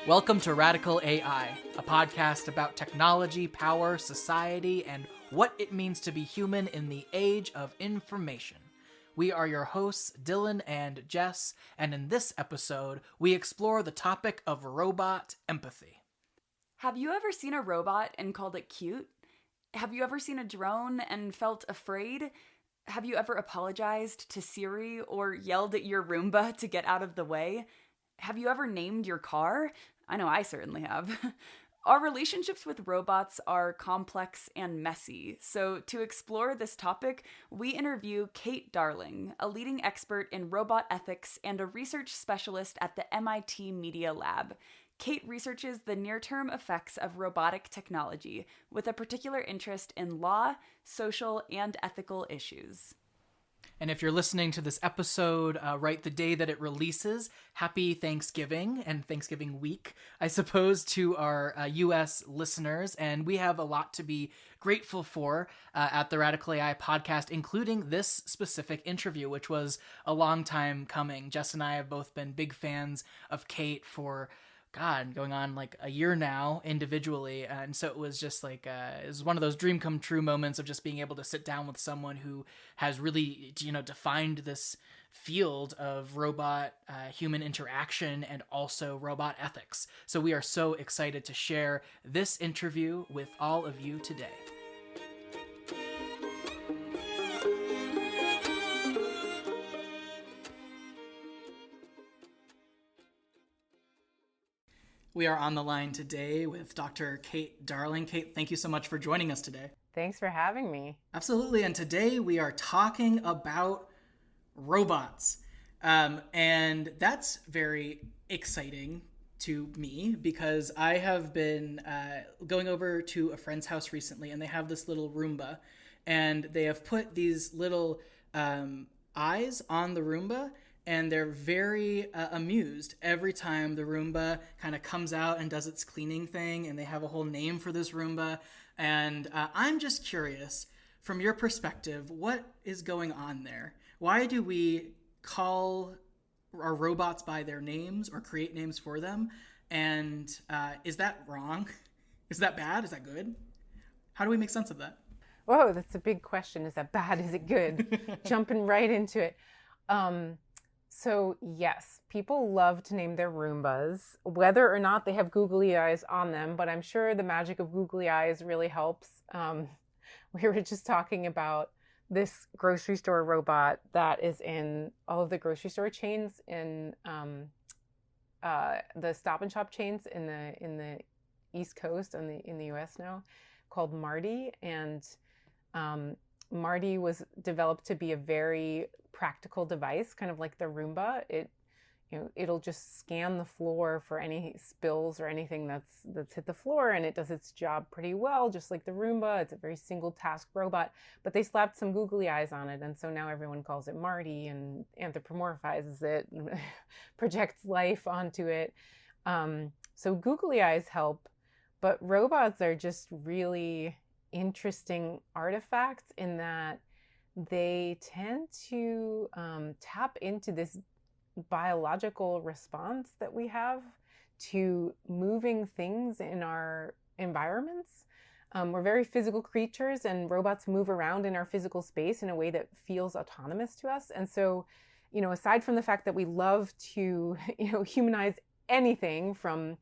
Welcome to Radical AI, a podcast about technology, power, society, and what it means to be human in the age of information. We are your hosts, Dylan and Jess, and in this episode, we explore the topic of robot empathy. Have you ever seen a robot and called it cute? Have you ever seen a drone and felt afraid? Have you ever apologized to Siri or yelled at your Roomba to get out of the way? Have you ever named your car? I know I certainly have. Our relationships with robots are complex and messy, so to explore this topic, we interview Kate Darling, a leading expert in robot ethics and a research specialist at the MIT Media Lab. Kate researches the near-term effects of robotic technology, with a particular interest in law, social, and ethical issues. And if you're listening to this episode right the day that it releases, happy Thanksgiving and Thanksgiving week, I suppose, to our U.S. listeners. And we have a lot to be grateful for at the Radical AI podcast, including this specific interview, which was a long time coming. Jess and I have both been big fans of Kate for going on like a year now individually. And so it was just like, it was one of those dream come true moments of just being able to sit down with someone who has really, defined this field of robot human interaction and also robot ethics. So we are so excited to share this interview with all of you today. We are on the line today with Dr. Kate Darling. Kate, thank you so much for joining us today. Thanks for having me. Absolutely. And today we are talking about robots. And that's very exciting to me because I have been going over to a friend's house recently, and they have this little Roomba, and they have put these little eyes on the Roomba, and they're very amused every time the Roomba kind of comes out and does its cleaning thing, and they have a whole name for this Roomba. And I'm just curious, from your perspective, what is going on there? Why do we call our robots by their names or create names for them? And is that wrong? Is that bad? Is that good? How do we make sense of that? Whoa, that's a big question. Is that bad? Is it good? Jumping right into it. So yes, people love to name their Roombas, whether or not they have googly eyes on them, but I'm sure the magic of googly eyes really helps. We were just talking about this grocery store robot that is in all of the grocery store chains in the Stop and Shop chains in the East Coast and in the US now, called Marty. And Marty was developed to be a very practical device, kind of like the Roomba. It'll just scan the floor for any spills or anything that's hit the floor, and it does its job pretty well, just like the Roomba. It's a very single task robot, but they slapped some googly eyes on it, and so now everyone calls it Marty and anthropomorphizes it, and projects life onto it. So googly eyes help, but robots are just really interesting artifacts in that they tend to tap into this biological response that we have to moving things in our environments. We're very physical creatures, and robots move around in our physical space in a way that feels autonomous to us. And so, aside from the fact that we love to, humanize anything from,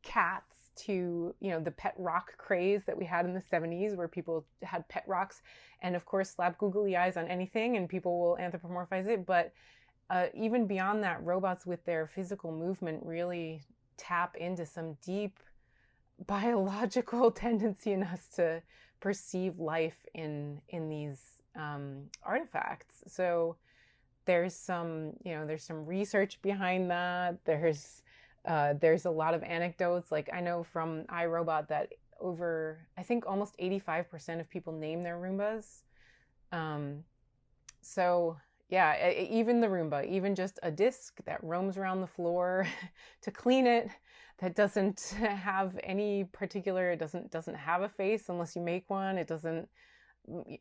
cats to the pet rock craze that we had in the 70s, where people had pet rocks, and of course slap googly eyes on anything and people will anthropomorphize it. But even beyond that, robots with their physical movement really tap into some deep biological tendency in us to perceive life in these artifacts. So there's some research behind that. There's a lot of anecdotes. Like I know from iRobot that I think almost 85% of people name their Roombas. So yeah, even the Roomba, even just a disc that roams around the floor to clean it, that doesn't have any particular, it doesn't have a face unless you make one. It doesn't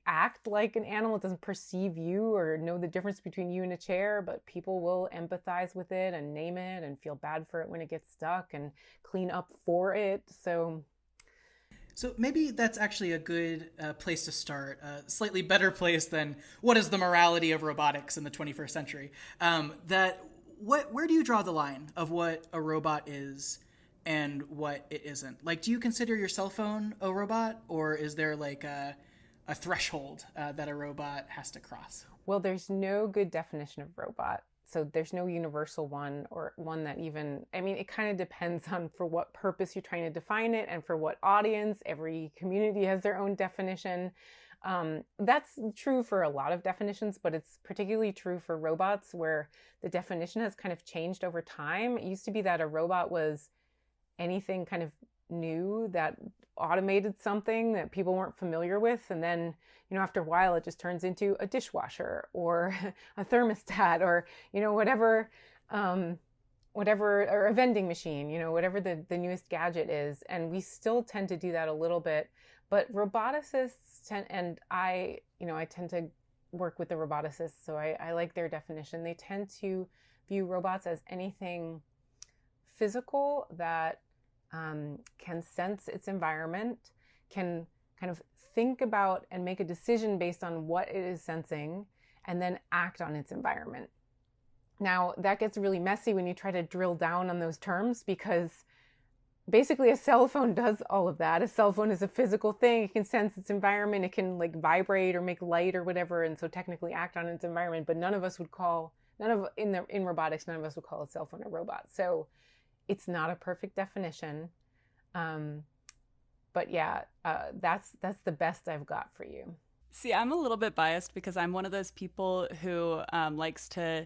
act like an animal. It doesn't perceive you or know the difference between you and a chair, but people will empathize with it and name it and feel bad for it when it gets stuck and clean up for it. So maybe that's actually a good place to start, a slightly better place than what is the morality of robotics in the 21st century. Where do you draw the line of what a robot is and what it isn't? Like, do you consider your cell phone a robot, or is there like a threshold that a robot has to cross? Well, there's no good definition of robot. So there's no universal one, or one that even, I mean, it kind of depends on for what purpose you're trying to define it and for what audience. Every community has their own definition. That's true for a lot of definitions, but it's particularly true for robots, where the definition has kind of changed over time. It used to be that a robot was anything kind of new that automated something that people weren't familiar with. And then, after a while, it just turns into a dishwasher or a thermostat or, whatever, or a vending machine, whatever the newest gadget is. And we still tend to do that a little bit. But roboticists and I tend to work with the roboticists, so I like their definition. They tend to view robots as anything physical that can sense its environment, can kind of think about and make a decision based on what it is sensing, and then act on its environment. Now, that gets really messy when you try to drill down on those terms, because basically a cell phone does all of that. A cell phone is a physical thing. It can sense its environment. It can like vibrate or make light or whatever, and so technically act on its environment. But in robotics, none of us would call a cell phone a robot. So it's not a perfect definition. But yeah, that's the best I've got for you. See, I'm a little bit biased because I'm one of those people who likes to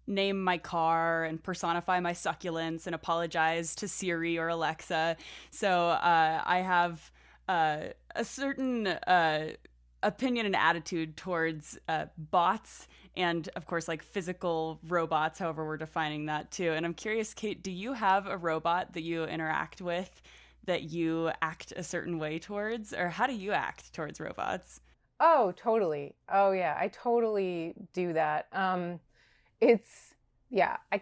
name my car and personify my succulents and apologize to Siri or Alexa. So I have a certain opinion and attitude towards bots and, of course, like physical robots, however we're defining that too. And I'm curious, Kate, do you have a robot that you interact with that you act a certain way towards, or how do you act towards robots? Oh, totally. Oh, yeah, I totally do that. I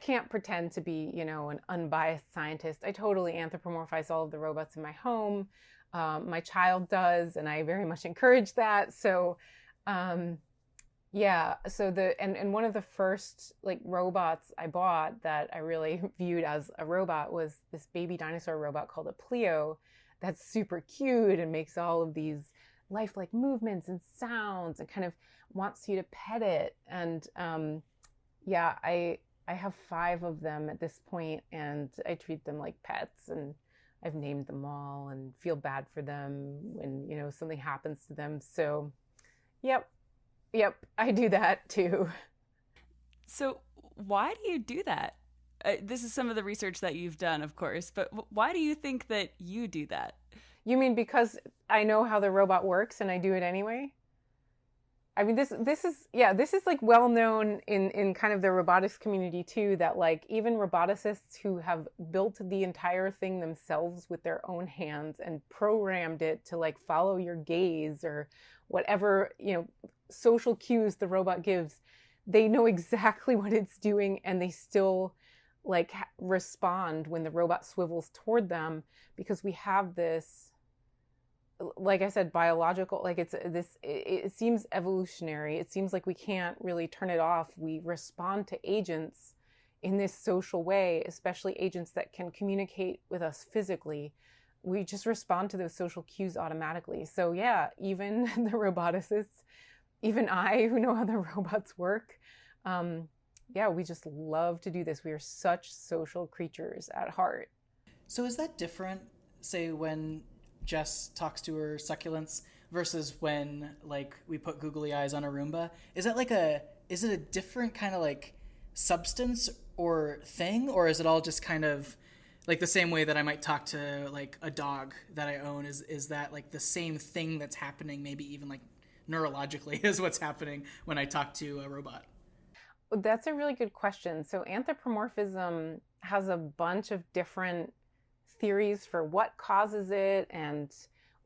can't pretend to be, an unbiased scientist. I totally anthropomorphize all of the robots in my home. My child does, and I very much encourage that. So, and one of the first like robots I bought that I really viewed as a robot was this baby dinosaur robot called a Pleo that's super cute and makes all of these lifelike movements and sounds and kind of wants you to pet it. And I have 5 of them at this point, and I treat them like pets, and I've named them all and feel bad for them when, something happens to them. So, yep, I do that too. So why do you do that? This is some of the research that you've done, of course, but why do you think that you do that? You mean because I know how the robot works and I do it anyway? I mean, this is like well known in kind of the robotics community too, that like even roboticists who have built the entire thing themselves with their own hands and programmed it to like follow your gaze or whatever, social cues the robot gives, they know exactly what it's doing, and they still like respond when the robot swivels toward them, because we have this, like I said, biological, like it seems evolutionary. It seems like we can't really turn it off. We respond to agents in this social way, especially agents that can communicate with us physically. We just respond to those social cues automatically. So yeah, even the roboticists, even I, who know how the robots work, we just love to do this. We are such social creatures at heart. So is that different, say, when Jess talks to her succulents versus when like we put googly eyes on a Roomba? Is it a different kind of like substance or thing, or is it all just kind of like the same way that I might talk to like a dog that I own? Is that like the same thing that's happening, maybe even like neurologically, is what's happening when I talk to a robot? That's a really good question. So anthropomorphism has a bunch of different theories for what causes it and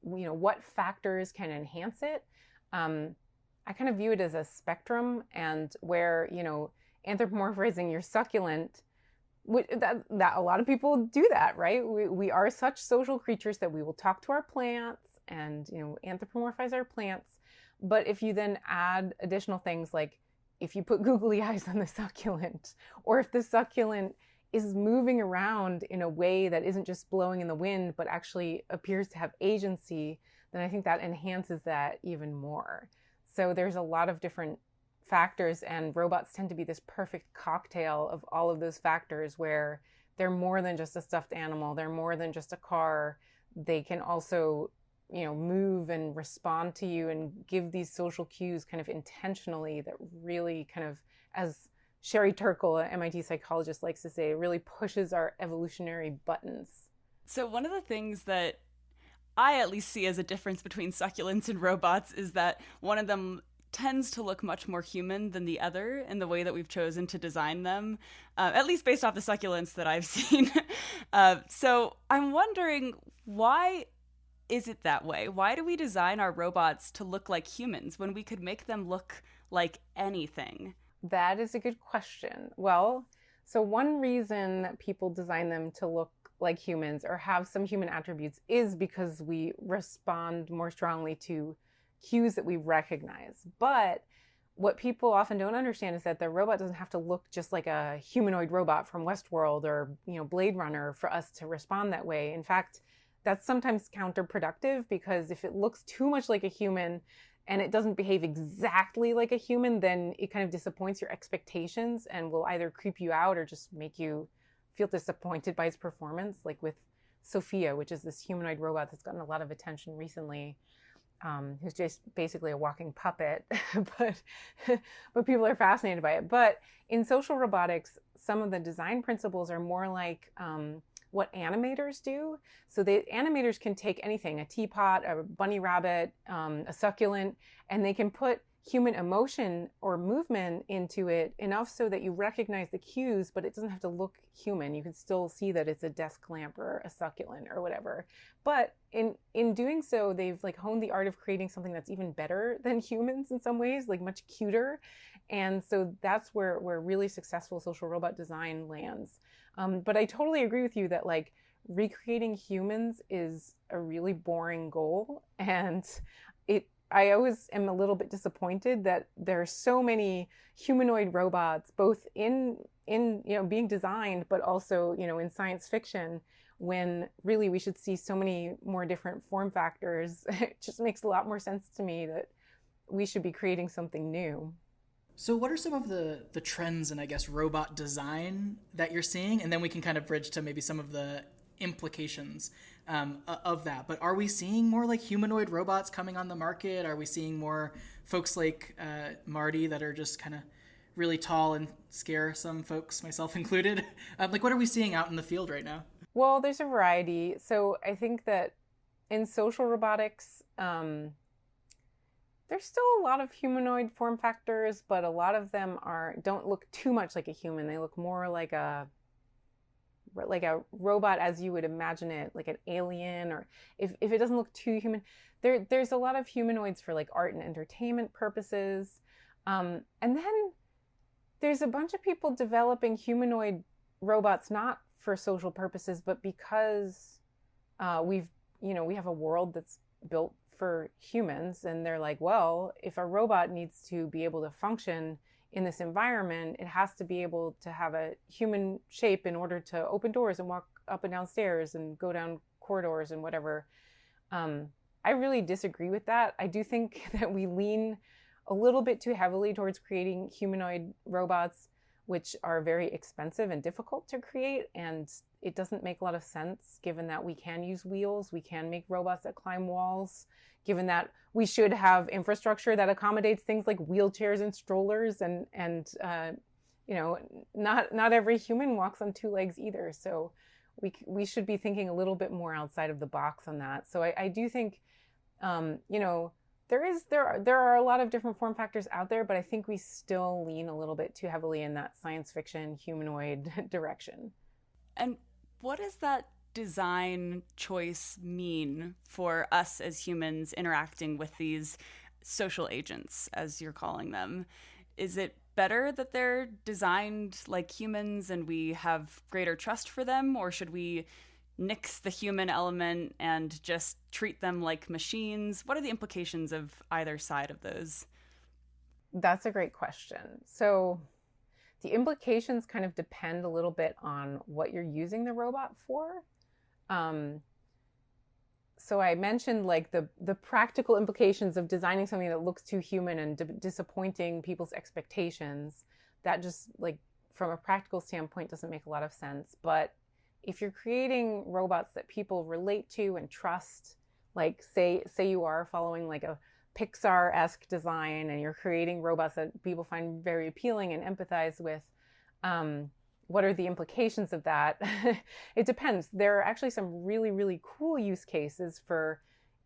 what factors can enhance it. I kind of view it as a spectrum, and where, anthropomorphizing your succulent, that a lot of people do that, right? We are such social creatures that we will talk to our plants and, anthropomorphize our plants. But if you then add additional things, like if you put googly eyes on the succulent, or if the succulent is moving around in a way that isn't just blowing in the wind, but actually appears to have agency, then I think that enhances that even more. So there's a lot of different factors, and robots tend to be this perfect cocktail of all of those factors, where they're more than just a stuffed animal, they're more than just a car. They can also, move and respond to you and give these social cues kind of intentionally, that really kind of, as Sherry Turkle, an MIT psychologist, likes to say, it really pushes our evolutionary buttons. So one of the things that I at least see as a difference between succulents and robots is that one of them tends to look much more human than the other in the way that we've chosen to design them, at least based off the succulents that I've seen. So I'm wondering, why is it that way? Why do we design our robots to look like humans when we could make them look like anything? That is a good question. Well, so one reason that people design them to look like humans or have some human attributes is because we respond more strongly to cues that we recognize. But what people often don't understand is that the robot doesn't have to look just like a humanoid robot from Westworld or, Blade Runner for us to respond that way. In fact, that's sometimes counterproductive, because if it looks too much like a human and it doesn't behave exactly like a human, then it kind of disappoints your expectations and will either creep you out or just make you feel disappointed by its performance, like with Sophia, which is this humanoid robot that's gotten a lot of attention recently, who's just basically a walking puppet, but people are fascinated by it. But in social robotics, some of the design principles are more like what animators do. So the animators can take anything, a teapot, a bunny rabbit, a succulent, and they can put human emotion or movement into it enough so that you recognize the cues, but it doesn't have to look human. You can still see that it's a desk lamp or a succulent or whatever. But in doing so, they've honed the art of creating something that's even better than humans in some ways, much cuter. And so that's where really successful social robot design lands. But I totally agree with you that recreating humans is a really boring goal, and I always am a little bit disappointed that there are so many humanoid robots, both in being designed, but also in science fiction, when really we should see so many more different form factors. It just makes a lot more sense to me that we should be creating something new. So what are some of the trends in, I guess, robot design that you're seeing? And then we can kind of bridge to maybe some of the implications of that. But are we seeing more humanoid robots coming on the market? Are we seeing more folks like Marty that are just kind of really tall and scare some folks, myself included? What are we seeing out in the field right now? Well, there's a variety. So I think that in social robotics, there's still a lot of humanoid form factors, but a lot of them don't look too much like a human. They look more like a robot as you would imagine it, like an alien, or if it doesn't look too human. There's a lot of humanoids for art and entertainment purposes. And then there's a bunch of people developing humanoid robots not for social purposes, but because we have a world that's built for humans, and they're like, well, if a robot needs to be able to function in this environment, it has to be able to have a human shape in order to open doors and walk up and down stairs and go down corridors and whatever. I really disagree with that. I do think that we lean a little bit too heavily towards creating humanoid robots, which are very expensive and difficult to create. And it doesn't make a lot of sense, given that we can use wheels, we can make robots that climb walls, given that we should have infrastructure that accommodates things like wheelchairs and strollers, and not every human walks on two legs either. So we should be thinking a little bit more outside of the box on that. So I do think, there are a lot of different form factors out there, but I think we still lean a little bit too heavily in that science fiction humanoid direction. And what does that design choice mean for us as humans interacting with these social agents, as you're calling them. Is it better that they're designed like humans and we have greater trust for them, or should we nix the human element and just treat them like machines? What are the implications of either side of those? That's a great question. So the implications kind of depend a little bit on what you're using the robot for. So I mentioned like the practical implications of designing something that looks too human and disappointing people's expectations. That just, like, from a practical standpoint, doesn't make a lot of sense. But if you're creating robots that people relate to and trust, like say you are following like a Pixar-esque design and you're creating robots that people find very appealing and empathize with, what are the implications of that? It depends. There are actually some really, really cool use cases for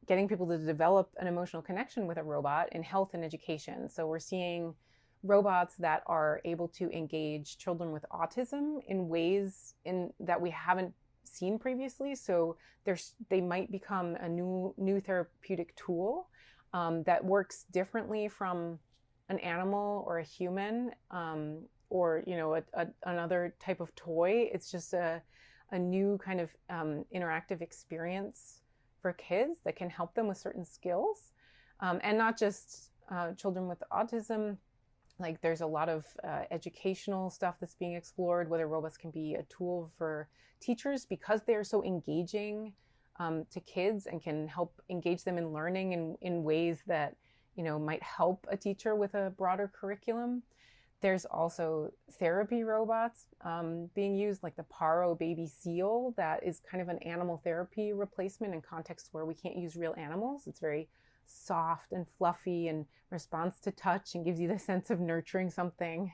getting people to develop an emotional connection with a robot in health and education. So we're seeing robots that are able to engage children with autism in ways that we haven't seen previously. So they might become a new therapeutic tool that works differently from an animal or a human, or another type of toy. It's just a new kind of interactive experience for kids that can help them with certain skills, and not just children with autism. Like, there's a lot of educational stuff that's being explored, whether robots can be a tool for teachers because they're so engaging to kids and can help engage them in learning in ways that might help a teacher with a broader curriculum. There's also therapy robots being used, like the Paro baby seal, that is kind of an animal therapy replacement in contexts where we can't use real animals. It's very soft and fluffy and responds to touch and gives you the sense of nurturing something.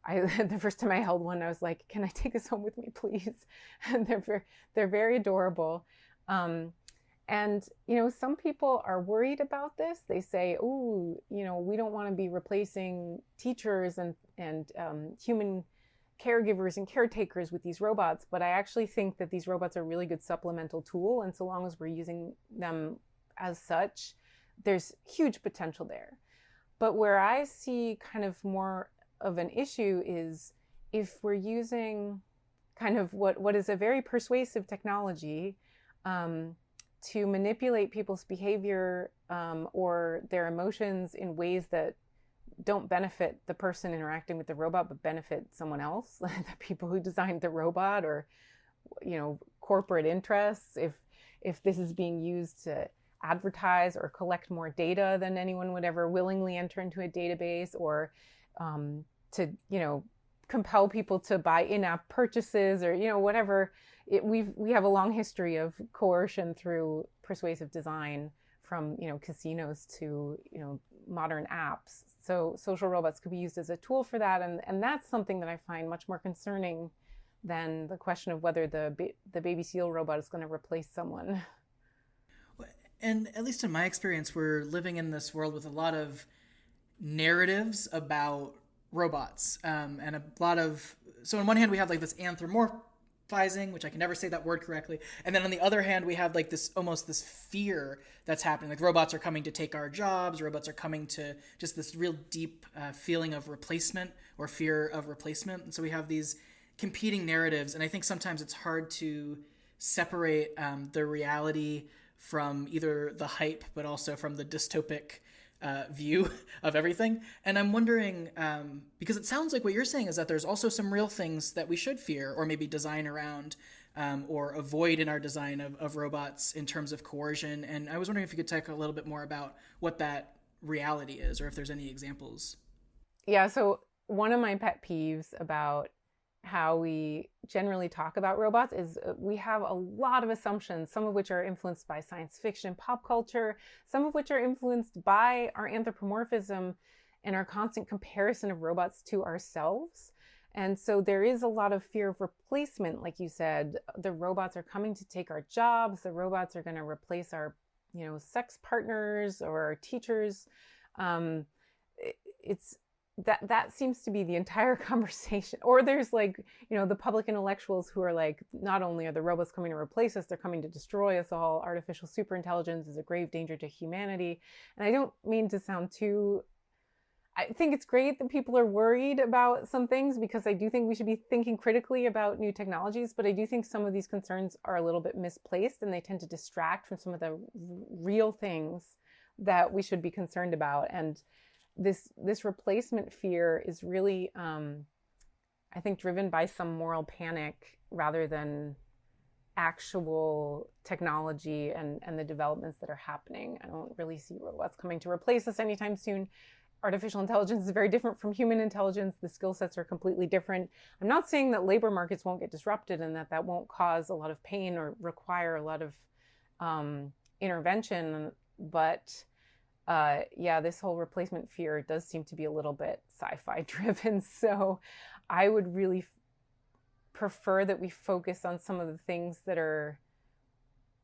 The first time I held one, I was like, "Can I take this home with me, please?" And they're very adorable. And, some people are worried about this. They say, "Oh, we don't want to be replacing teachers and human caregivers and caretakers with these robots." But I actually think that these robots are a really good supplemental tool. And so long as we're using them as such, there's huge potential there. But where I see kind of more of an issue is if we're using kind of what is a very persuasive technology, to manipulate people's behavior or their emotions in ways that don't benefit the person interacting with the robot, but benefit someone else, the people who designed the robot, or corporate interests. If this is being used to advertise or collect more data than anyone would ever willingly enter into a database, or to compel people to buy in-app purchases, or whatever. We have a long history of coercion through persuasive design, from casinos to modern apps. So social robots could be used as a tool for that, and that's something that I find much more concerning than the question of whether the baby seal robot is going to replace someone. And at least in my experience, we're living in this world with a lot of narratives about robots, and a lot of, so on one hand we have like this anthropomorphizing, which I can never say that word correctly, and then on the other hand we have like this almost this fear that's happening, like robots are coming to take our jobs, robots are coming to, just this real deep feeling of replacement or fear of replacement. And so we have these competing narratives, and I think sometimes it's hard to separate the reality from either the hype but also from the dystopic view of everything. And I'm wondering, because it sounds like what you're saying is that there's also some real things that we should fear or maybe design around, or avoid in our design of robots in terms of coercion. And I was wondering if you could talk a little bit more about what that reality is, or if there's any examples. Yeah, so one of my pet peeves about how we generally talk about robots is we have a lot of assumptions, some of which are influenced by science fiction, pop culture, some of which are influenced by our anthropomorphism and our constant comparison of robots to ourselves. And so there is a lot of fear of replacement. Like you said, the robots are coming to take our jobs. The robots are going to replace our, sex partners or our teachers. that seems to be the entire conversation. Or there's like, the public intellectuals who are like, not only are the robots coming to replace us, they're coming to destroy us all. Artificial superintelligence is a grave danger to humanity. And I don't mean to sound too, I think it's great that people are worried about some things, because I do think we should be thinking critically about new technologies, but I do think some of these concerns are a little bit misplaced, and they tend to distract from some of the real things that we should be concerned about. And this replacement fear is really, I think, driven by some moral panic rather than actual technology and the developments that are happening. I don't really see robots coming to replace us anytime soon. Artificial intelligence is very different from human intelligence. The skill sets are completely different. I'm not saying that labor markets won't get disrupted and that won't cause a lot of pain or require a lot of intervention, but this whole replacement fear does seem to be a little bit sci-fi driven. So I would really prefer that we focus on some of the things that are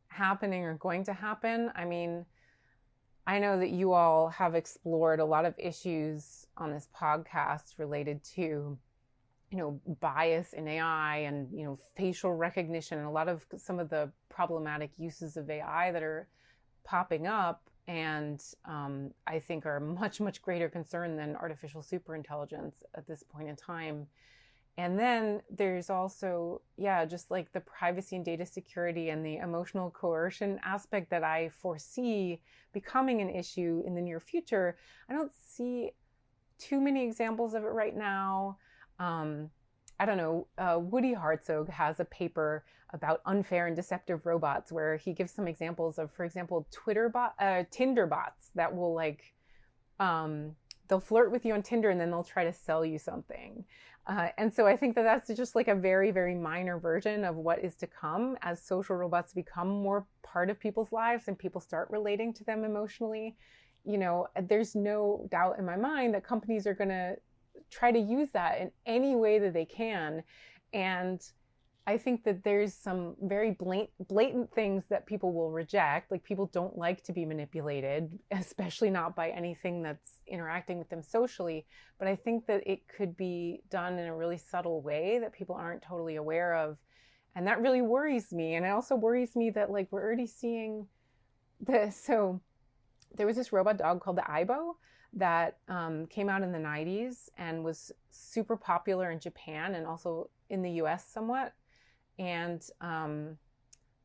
happening or going to happen. I mean, I know that you all have explored a lot of issues on this podcast related to, bias in AI and, facial recognition, and a lot of some of the problematic uses of AI that are popping up, and I think are much, much greater concern than artificial superintelligence at this point in time. And then there's also, just like the privacy and data security and the emotional coercion aspect that I foresee becoming an issue in the near future. I don't see too many examples of it right now. I don't know, Woody Hartzog has a paper about unfair and deceptive robots where he gives some examples of, for example, Tinder bots that will they'll flirt with you on Tinder and then they'll try to sell you something. And so I think that that's just like a very, very minor version of what is to come as social robots become more part of people's lives and people start relating to them emotionally. There's no doubt in my mind that companies are going to try to use that in any way that they can. And I think that there's some very blatant things that people will reject. Like, people don't like to be manipulated, especially not by anything that's interacting with them socially. But I think that it could be done in a really subtle way that people aren't totally aware of. And that really worries me. And it also worries me that we're already seeing this. So there was this robot dog called the Aibo that came out in the 90s and was super popular in Japan and also in the US somewhat. And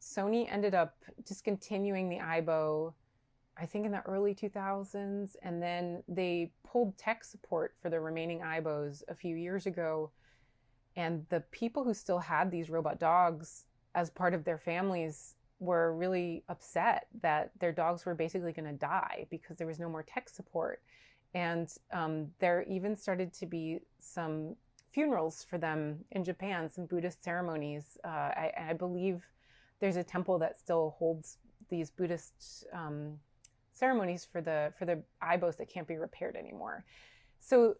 Sony ended up discontinuing the Aibo, I think in the early 2000s. And then they pulled tech support for the remaining Aibos a few years ago. And the people who still had these robot dogs as part of their families were really upset that their dogs were basically going to die because there was no more tech support. And there even started to be some funerals for them in Japan, some Buddhist ceremonies. I believe there's a temple that still holds these Buddhist ceremonies for the Aibos that can't be repaired anymore. So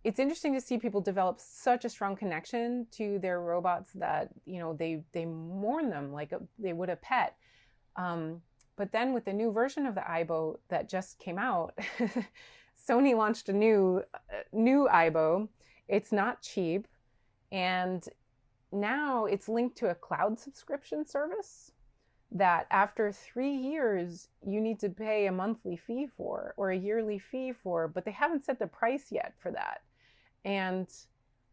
it's interesting to see people develop such a strong connection to their robots that, they mourn them like they would a pet. But then with the new version of the Aibo that just came out, Sony launched a new Aibo. It's not cheap, and now it's linked to a cloud subscription service that after 3 years you need to pay a monthly fee for or a yearly fee for, but they haven't set the price yet for that. And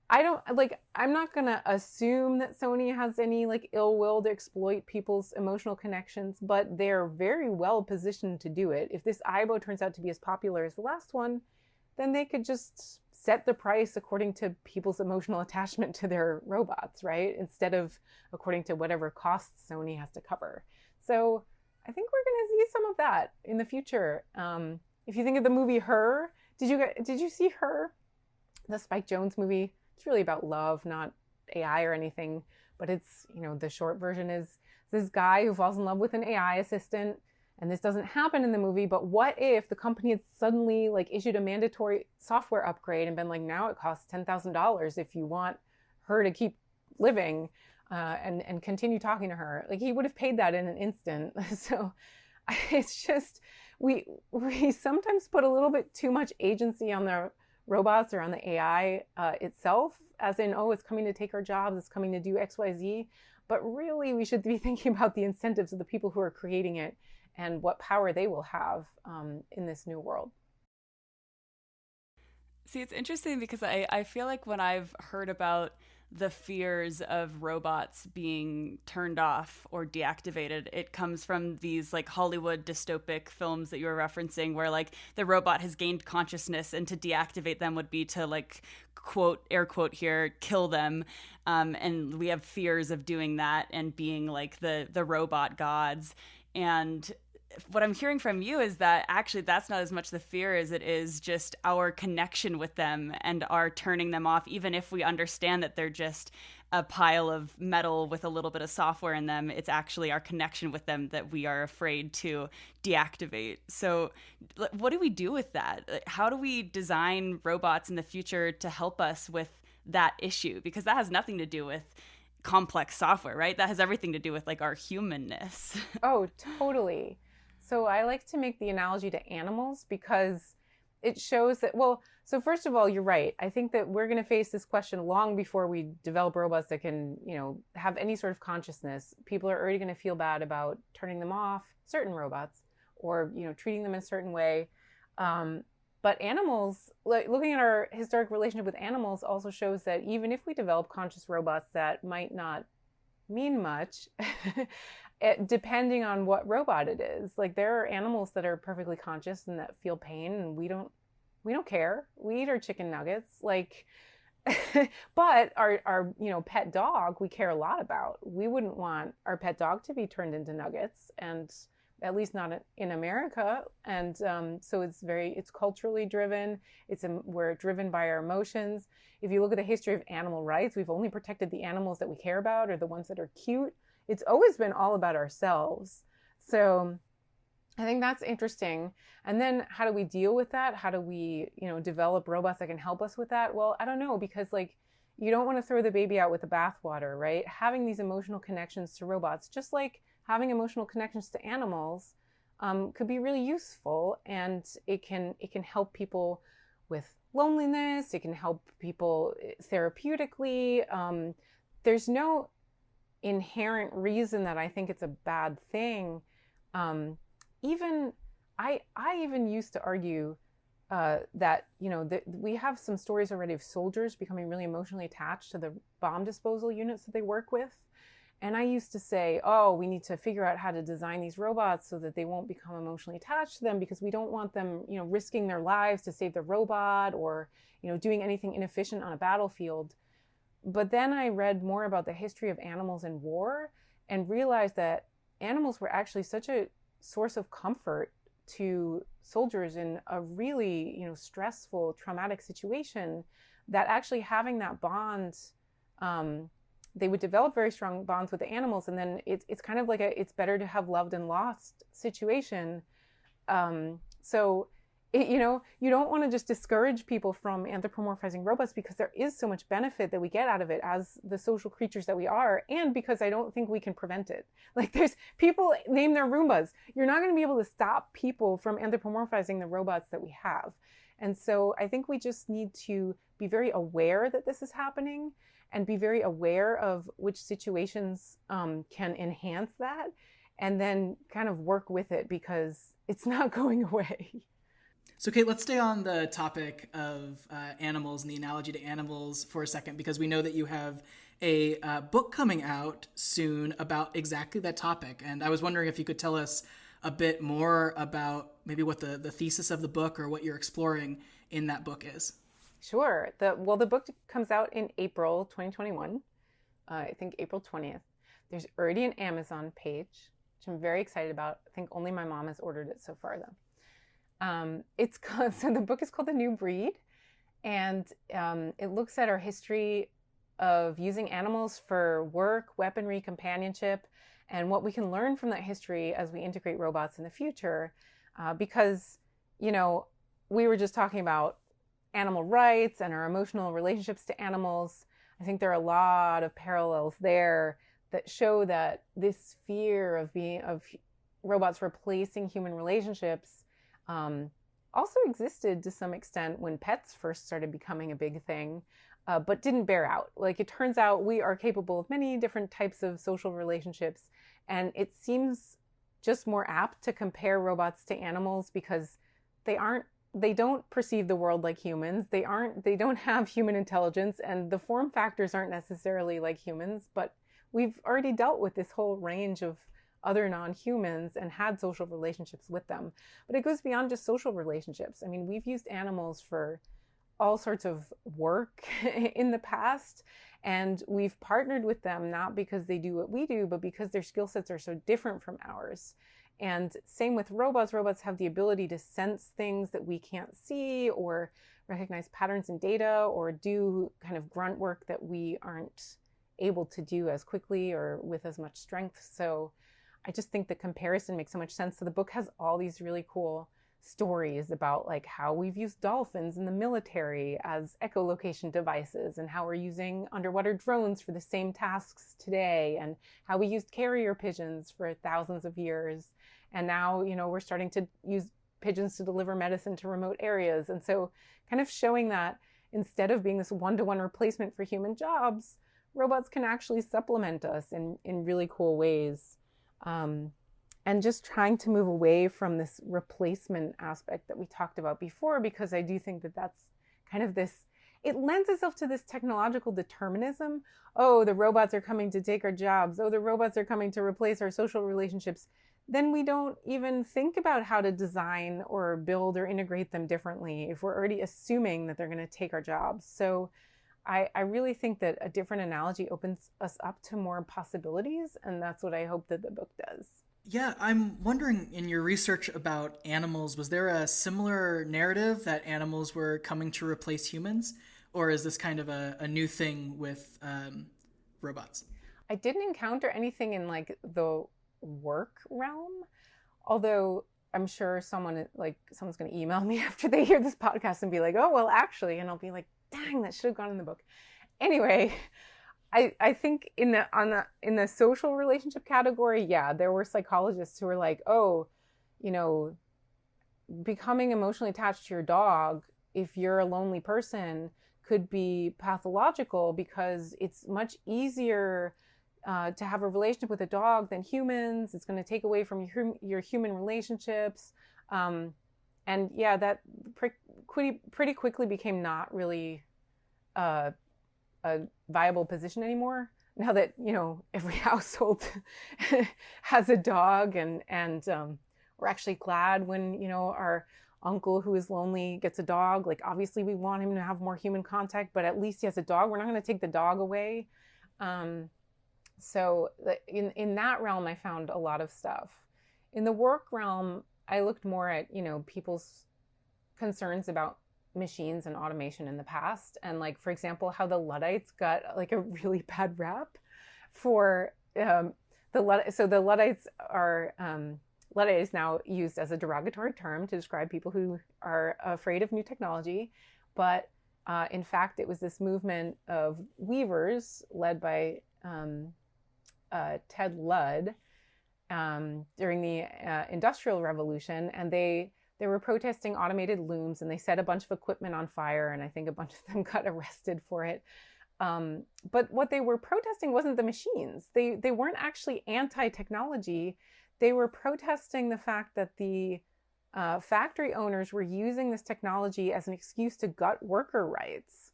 I'm not going to assume that Sony has any ill will to exploit people's emotional connections, but they're very well positioned to do it. If this Aibo turns out to be as popular as the last one, then they could just set the price according to people's emotional attachment to their robots, right? Instead of according to whatever costs Sony has to cover. So I think we're going to see some of that in the future. If you think of the movie Her, did you see Her? The Spike Jonze movie. It's really about love, not AI or anything. But it's, the short version is this guy who falls in love with an AI assistant. And this doesn't happen in the movie, but what if the company had suddenly issued a mandatory software upgrade and been now it costs $10,000 if you want her to keep living and continue talking to her. He would have paid that in an instant. So it's just, we sometimes put a little bit too much agency on the robots or on the AI itself, as in, oh, it's coming to take our jobs, it's coming to do X, Y, Z. But really, we should be thinking about the incentives of the people who are creating it and what power they will have in this new world. See, it's interesting because I feel like when I've heard about the fears of robots being turned off or deactivated, it comes from these like Hollywood dystopic films that you were referencing, where like the robot has gained consciousness and to deactivate them would be to like, quote, air quote here, kill them. And we have fears of doing that and being like the robot gods. And what I'm hearing from you is that actually that's not as much the fear as it is just our connection with them and our turning them off, even if we understand that they're just a pile of metal with a little bit of software in them. It's actually our connection with them that we are afraid to deactivate. So what do we do with that? How do we design robots in the future to help us with that issue? Because that has nothing to do with complex software, right? That has everything to do with like our humanness. Oh, totally. So I like to make the analogy to animals because it shows that, well, so first of all, you're right. I think that we're going to face this question long before we develop robots that can, have any sort of consciousness. People are already going to feel bad about turning them off, certain robots, or, treating them in a certain way. But animals, like looking at our historic relationship with animals also shows that even if we develop conscious robots that might not mean much, depending on what robot it is. Like there are animals that are perfectly conscious and that feel pain, and we don't care. We eat our chicken nuggets, like, but our pet dog we care a lot about. We wouldn't want our pet dog to be turned into nuggets, and at least not in America. And so it's culturally driven. We're driven by our emotions. If you look at the history of animal rights, we've only protected the animals that we care about or the ones that are cute. It's always been all about ourselves. So I think that's interesting. And then how do we deal with that? How do we, develop robots that can help us with that? Well, I don't know, because like you don't want to throw the baby out with the bathwater, right? Having these emotional connections to robots, just like having emotional connections to animals, could be really useful, and it can help people with loneliness. It can help people therapeutically. There's no inherent reason that I think it's a bad thing. Even I even used to argue that we have some stories already of soldiers becoming really emotionally attached to the bomb disposal units that they work with. And I used to say, oh, we need to figure out how to design these robots so that they won't become emotionally attached to them, because we don't want them, risking their lives to save the robot, or, doing anything inefficient on a battlefield. But then I read more about the history of animals in war and realized that animals were actually such a source of comfort to soldiers in a really, stressful, traumatic situation, that actually having that bond, they would develop very strong bonds with the animals. And then it's kind of like it's better to have loved and lost situation. So you don't want to just discourage people from anthropomorphizing robots, because there is so much benefit that we get out of it as the social creatures that we are, and because I don't think we can prevent it. Like there's people name their Roombas. You're not going to be able to stop people from anthropomorphizing the robots that we have. And so I think we just need to be very aware that this is happening, and be very aware of which situations can enhance that, and then kind of work with it, because it's not going away. So, Kate, let's stay on the topic of animals and the analogy to animals for a second, because we know that you have a book coming out soon about exactly that topic. And I was wondering if you could tell us a bit more about maybe what the thesis of the book or what you're exploring in that book is. Sure. The book comes out in April 2021, I think April 20th. There's already an Amazon page, which I'm very excited about. I think only my mom has ordered it so far, though. So the book is called The New Breed, and it looks at our history of using animals for work, weaponry, companionship, and what we can learn from that history as we integrate robots in the future. Because, we were just talking about animal rights and our emotional relationships to animals. I think there are a lot of parallels there that show that this fear of robots replacing human relationships also existed to some extent when pets first started becoming a big thing, but didn't bear out. Like, it turns out we are capable of many different types of social relationships, and it seems just more apt to compare robots to animals because they don't perceive the world like humans. They don't have human intelligence, and the form factors aren't necessarily like humans, but we've already dealt with this whole range of other non-humans and had social relationships with them. But it goes beyond just social relationships. I mean, we've used animals for all sorts of work in the past, and we've partnered with them not because they do what we do, but because their skill sets are so different from ours. And same with robots. Robots have the ability to sense things that we can't see, or recognize patterns in data, or do kind of grunt work that we aren't able to do as quickly or with as much strength. So I just think the comparison makes so much sense. So the book has all these really cool stories about like how we've used dolphins in the military as echolocation devices, and how we're using underwater drones for the same tasks today, and how we used carrier pigeons for thousands of years. And now, we're starting to use pigeons to deliver medicine to remote areas. And so kind of showing that instead of being this one-to-one replacement for human jobs, robots can actually supplement us in really cool ways. And just trying to move away from this replacement aspect that we talked about before, because I do think that that's kind of this, it lends itself to this technological determinism. Oh, the robots are coming to take our jobs. Oh, the robots are coming to replace our social relationships. Then we don't even think about how to design or build or integrate them differently if we're already assuming that they're going to take our jobs. So I really think that a different analogy opens us up to more possibilities, and that's what I hope that the book does. Yeah, I'm wondering, in your research about animals, was there a similar narrative that animals were coming to replace humans? Or is this kind of a new thing with robots? I didn't encounter anything in like the work realm, although I'm sure someone's going to email me after they hear this podcast and be like, oh, well, actually, and I'll be like, dang, that should have gone in the book. Anyway, I think in the social relationship category, yeah, there were psychologists who were like, oh, becoming emotionally attached to your dog, if you're a lonely person, could be pathological because it's much easier to have a relationship with a dog than humans. It's going to take away from your human relationships. And yeah, that pretty quickly became not really a viable position anymore. Now that, every household has a dog, and we're actually glad when, our uncle who is lonely gets a dog. Like, obviously we want him to have more human contact, but at least he has a dog. We're not going to take the dog away. So in that realm, I found a lot of stuff. In the work realm, I looked more at, people's concerns about machines and automation in the past. And like, for example, how the Luddites got like a really bad rap for the Luddites are, Luddite is now used as a derogatory term to describe people who are afraid of new technology. But in fact, it was this movement of weavers led by Ted Ludd during the Industrial Revolution, and they were protesting automated looms, and they set a bunch of equipment on fire, and I think a bunch of them got arrested for it. But what they were protesting wasn't the machines. They weren't actually anti-technology. They were protesting the fact that the factory owners were using this technology as an excuse to gut worker rights.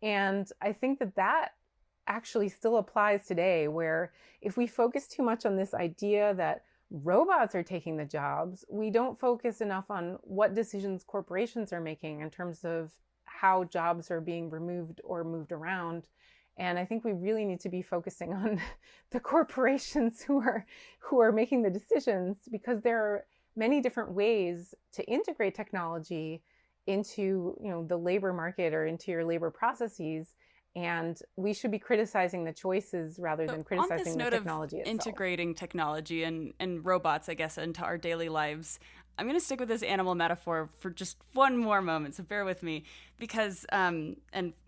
And I think that actually still applies today, where if we focus too much on this idea that robots are taking the jobs, we don't focus enough on what decisions corporations are making in terms of how jobs are being removed or moved around. And I think we really need to be focusing on the corporations who are making the decisions, because there are many different ways to integrate technology into, the labor market or into your labor processes. And we should be criticizing the choices rather than criticizing the technology itself. Integrating technology and robots, I guess, into our daily lives, I'm going to stick with this animal metaphor for just one more moment, so bear with me, because, and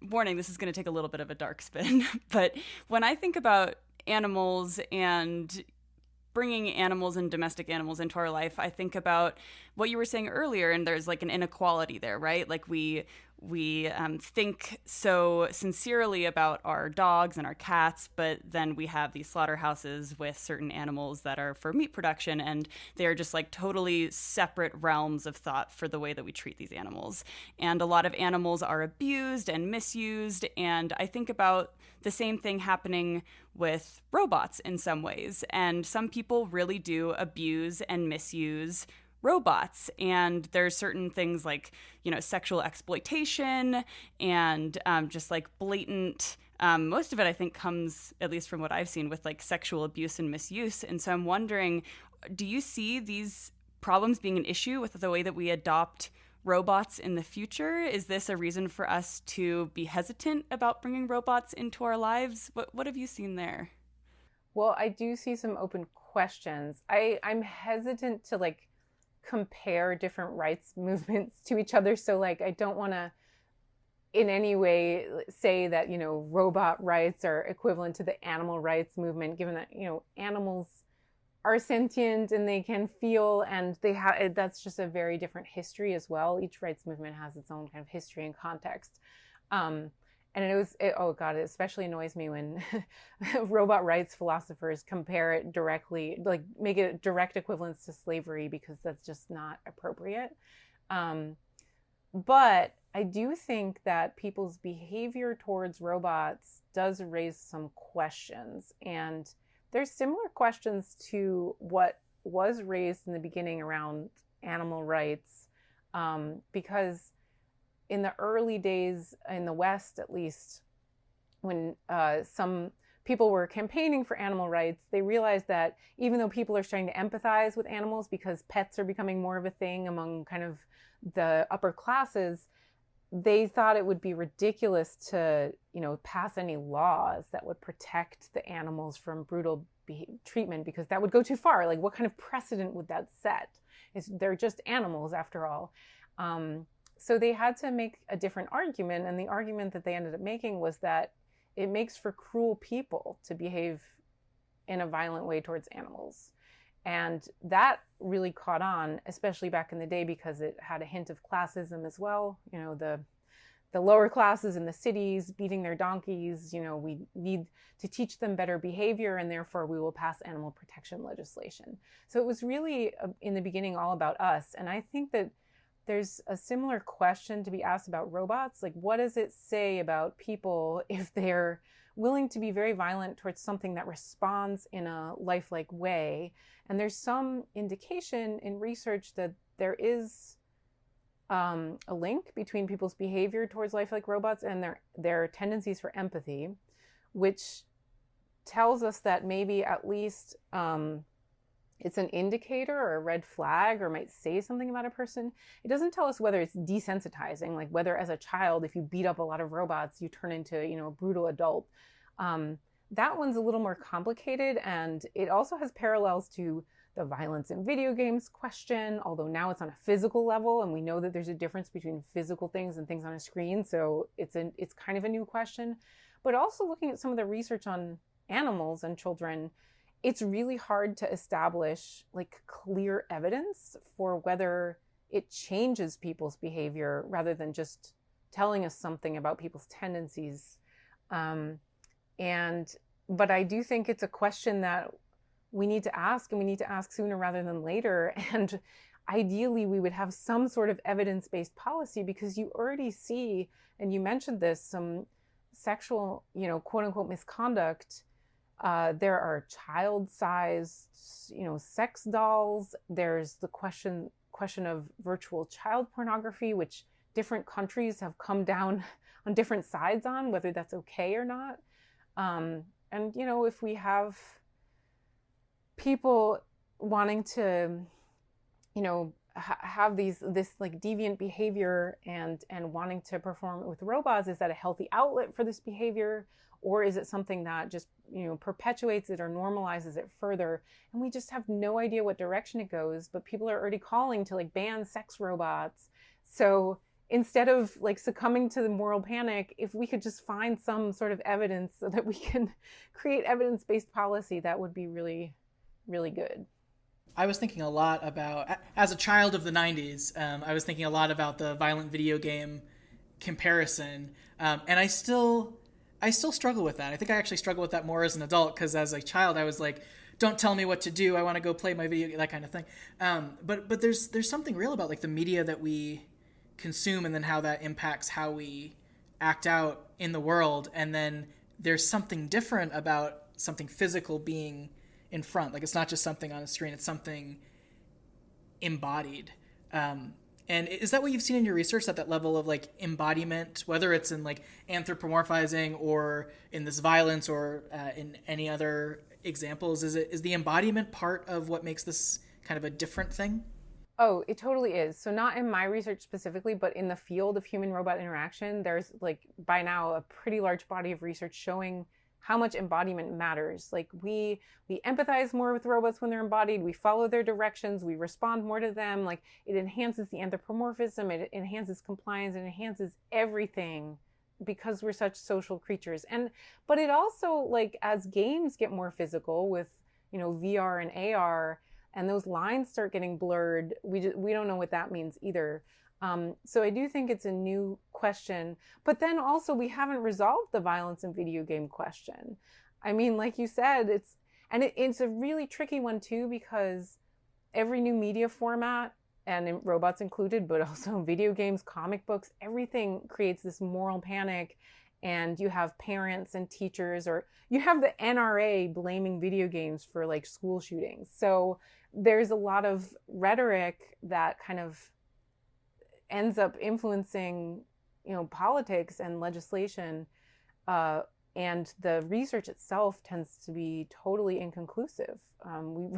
warning, this is going to take a little bit of a dark spin, but when I think about animals and bringing animals and domestic animals into our life, I think about what you were saying earlier, and there's like an inequality there, right? Like we think so sincerely about our dogs and our cats, but then we have these slaughterhouses with certain animals that are for meat production, and they're just like totally separate realms of thought for the way that we treat these animals. And a lot of animals are abused and misused, and I think about the same thing happening with robots in some ways. And some people really do abuse and misuse robots, and there's certain things like, you know, sexual exploitation and just like blatant most of it I think comes, at least from what I've seen, with like sexual abuse and misuse. And so I'm wondering, do you see these problems being an issue with the way that we adopt robots in the future? Is this a reason for us to be hesitant about bringing robots into our lives? What have you seen there? Well, I do see some open questions. I'm hesitant to like compare different rights movements to each other. So like, I don't want to in any way say that, you know, robot rights are equivalent to the animal rights movement, given that, you know, animals are sentient and they can feel, and they have, that's just a very different history as well. Each rights movement has its own kind of history and context. And oh God, it especially annoys me when robot rights philosophers compare it directly, like make it direct equivalence to slavery, because that's just not appropriate. But I do think that people's behavior towards robots does raise some questions. And there's similar questions to what was raised in the beginning around animal rights, because in the early days, in the West at least, when some people were campaigning for animal rights, they realized that even though people are starting to empathize with animals because pets are becoming more of a thing among kind of the upper classes, they thought it would be ridiculous to, you know, pass any laws that would protect the animals from brutal treatment, because that would go too far. Like, what kind of precedent would that set? They're just animals after all. So they had to make a different argument, and the argument that they ended up making was that it makes for cruel people to behave in a violent way towards animals. And that really caught on, especially back in the day, because it had a hint of classism as well. You know, the lower classes in the cities beating their donkeys, you know, we need to teach them better behavior, and therefore we will pass animal protection legislation. So it was really, in the beginning, all about us. And I think that there's a similar question to be asked about robots. Like, what does it say about people if they're willing to be very violent towards something that responds in a lifelike way? And there's some indication in research that there is a link between people's behavior towards lifelike robots and their tendencies for empathy, which tells us that maybe at least it's an indicator or a red flag, or might say something about a person. It doesn't tell us whether it's desensitizing, like whether as a child, if you beat up a lot of robots, you turn into, you know, a brutal adult. That one's a little more complicated, and it also has parallels to the violence in video games question, although now it's on a physical level, and we know that there's a difference between physical things and things on a screen, so it's kind of a new question. But also looking at some of the research on animals and children, it's really hard to establish like clear evidence for whether it changes people's behavior rather than just telling us something about people's tendencies. But I do think it's a question that we need to ask, and we need to ask sooner rather than later. And ideally, we would have some sort of evidence-based policy, because you already see, and you mentioned this, some sexual, you know, quote unquote misconduct. There are child-sized, you know, sex dolls. There's the question of virtual child pornography, which different countries have come down on different sides on, whether that's okay or not. And, you know, if we have people wanting to, you know, have this like deviant behavior and wanting to perform it with robots, is that a healthy outlet for this behavior? Or is it something that just, you know, perpetuates it or normalizes it further? And we just have no idea what direction it goes, but people are already calling to like ban sex robots. So instead of like succumbing to the moral panic, if we could just find some sort of evidence so that we can create evidence-based policy, that would be really, really good. I was thinking a lot about, as a child of the 90s, I was thinking a lot about the violent video game comparison. And I still struggle with that. I think I actually struggle with that more as an adult, because as a child I was like, don't tell me what to do, I want to go play my video game, that kind of thing. But there's something real about like the media that we consume, and then how that impacts how we act out in the world. And then there's something different about something physical being in front. Like, it's not just something on a screen, it's something embodied. And is that what you've seen in your research, that level of like embodiment, whether it's in like anthropomorphizing or in this violence or in any other examples? Is the embodiment part of what makes this kind of a different thing? Oh, it totally is. So not in my research specifically, but in the field of human-robot interaction, there's like by now a pretty large body of research showing how much embodiment matters. Like we empathize more with robots when they're embodied. We follow their directions. We respond more to them. Like, it enhances the anthropomorphism. It enhances compliance. It enhances everything because we're such social creatures. But it also, like, as games get more physical with, VR and AR, and those lines start getting blurred, we don't know what that means either. So I do think it's a new question, but then also we haven't resolved the violence in video game question. I mean, like you said, it's a really tricky one too, because every new media format, and robots included, but also video games, comic books, everything creates this moral panic. And you have parents and teachers, or you have the NRA blaming video games for like school shootings. So there's a lot of rhetoric that kind of ends up influencing, politics and legislation. And the research itself tends to be totally inconclusive.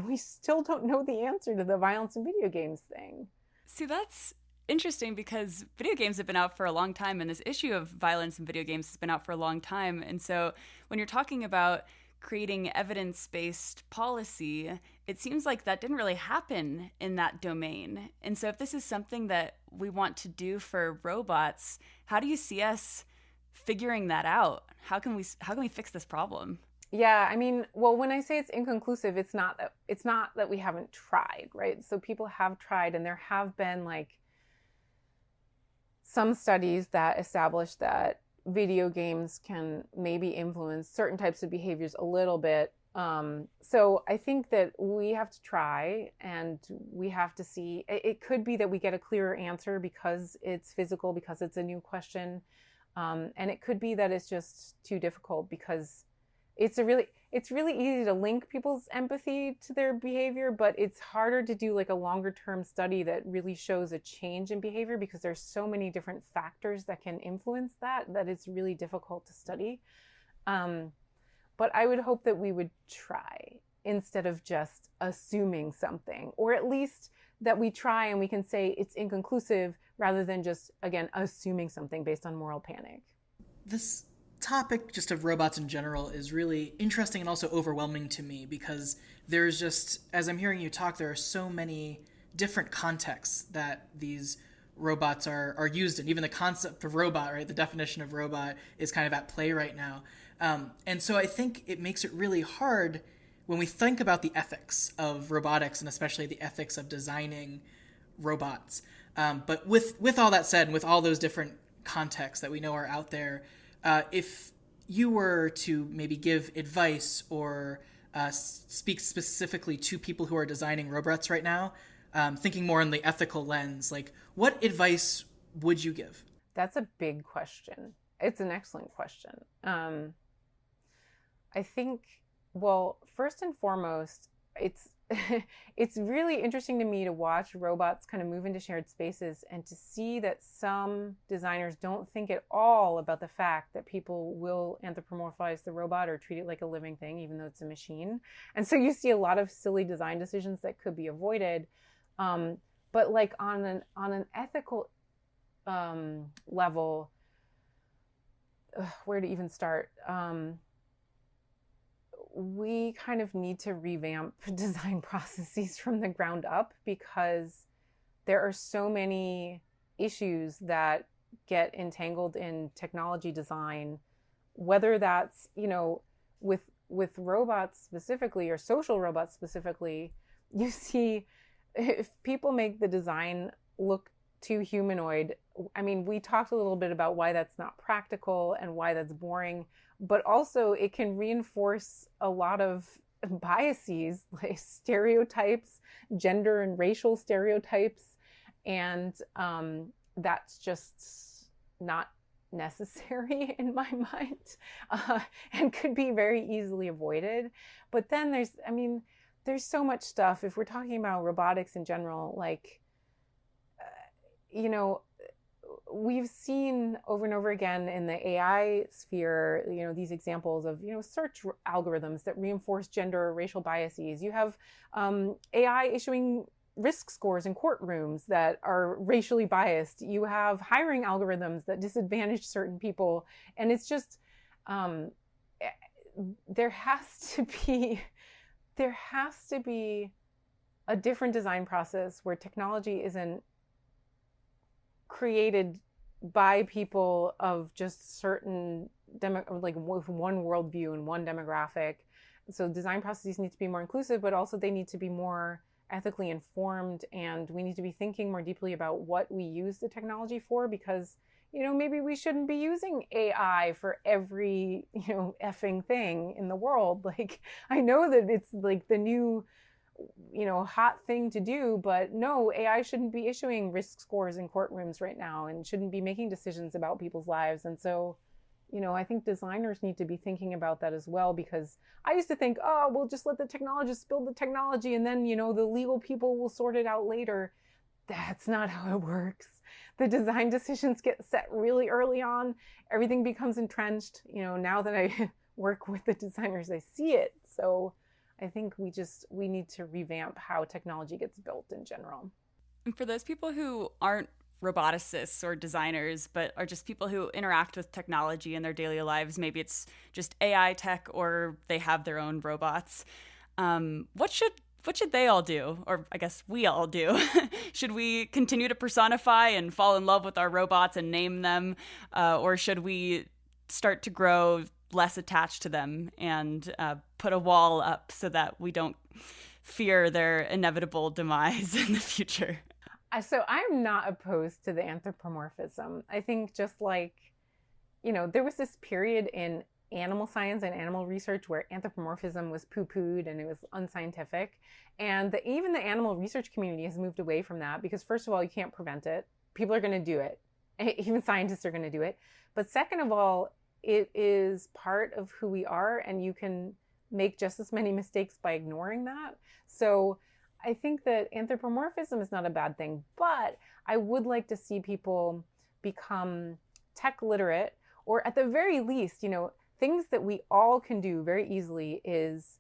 We still don't know the answer to the violence in video games thing. See, that's interesting, because video games have been out for a long time, and this issue of violence in video games has been out for a long time. And so when you're talking about creating evidence-based policy, it seems like that didn't really happen in that domain. And so if this is something that we want to do for robots, how do you see us figuring that out? How can we fix this problem? Yeah, I mean, well, when I say it's inconclusive, it's not that we haven't tried, right? So people have tried, and there have been like some studies that establish that video games can maybe influence certain types of behaviors a little bit. So I think that we have to try, and we have to see. It could be that we get a clearer answer because it's physical, because it's a new question. And it could be that it's just too difficult because it's really easy to link people's empathy to their behavior, but it's harder to do like a longer term study that really shows a change in behavior, because there's so many different factors that can influence that it's really difficult to study. But I would hope that we would try instead of just assuming something, or at least that we try and we can say it's inconclusive rather than just, again, assuming something based on moral panic. This topic just of robots in general is really interesting and also overwhelming to me, because there's just, as I'm hearing you talk, there are so many different contexts that these robots are used in. Even the concept of robot, right, the definition of robot is kind of at play right now. And so I think it makes it really hard when we think about the ethics of robotics, and especially the ethics of designing robots. But with all that said, and with all those different contexts that we know are out there, if you were to maybe give advice or speak specifically to people who are designing robots right now, thinking more in the ethical lens, like, what advice would you give? That's a big question. It's an excellent question. I think, well, first and foremost, it's really interesting to me to watch robots kind of move into shared spaces, and to see that some designers don't think at all about the fact that people will anthropomorphize the robot or treat it like a living thing, even though it's a machine. And so you see a lot of silly design decisions that could be avoided. But like on an ethical level, where to even start? We kind of need to revamp design processes from the ground up, because there are so many issues that get entangled in technology design, whether that's, with with robots specifically, or social robots specifically, you see if people make the design look too humanoid. I mean, we talked a little bit about why that's not practical and why that's boring, but also it can reinforce a lot of biases, like stereotypes, gender and racial stereotypes, and that's just not necessary in my mind, and could be very easily avoided. But then there's so much stuff. If we're talking about robotics in general, like, we've seen over and over again in the AI sphere, these examples of, search algorithms that reinforce gender or racial biases. You have AI issuing risk scores in courtrooms that are racially biased. You have hiring algorithms that disadvantage certain people. And it's just, there has to be a different design process where technology isn't created by people of just certain like with one worldview and one demographic. So design processes need to be more inclusive, but also they need to be more ethically informed, and we need to be thinking more deeply about what we use the technology for, because maybe we shouldn't be using AI for every effing thing in the world. Like, I know that it's like the new hot thing to do, but no, AI shouldn't be issuing risk scores in courtrooms right now and shouldn't be making decisions about people's lives. And so, I think designers need to be thinking about that as well, because I used to think, oh, we'll just let the technologists build the technology and then, the legal people will sort it out later. That's not how it works. The design decisions get set really early on. Everything becomes entrenched. Now that I work with the designers, I see it. So I think we need to revamp how technology gets built in general. And for those people who aren't roboticists or designers, but are just people who interact with technology in their daily lives, maybe it's just AI tech or they have their own robots, what should they all do? Or I guess we all do. Should we continue to personify and fall in love with our robots and name them? Or should we start to grow less attached to them and put a wall up so that we don't fear their inevitable demise in the future? So I'm not opposed to the anthropomorphism. I think just like, there was this period in animal science and animal research where anthropomorphism was poo-pooed and it was unscientific. And even the animal research community has moved away from that because, first of all, you can't prevent it. People are going to do it. Even scientists are going to do it. But second of all, it is part of who we are, and you can make just as many mistakes by ignoring that. So I think that anthropomorphism is not a bad thing, but I would like to see people become tech literate, or at the very least, things that we all can do very easily is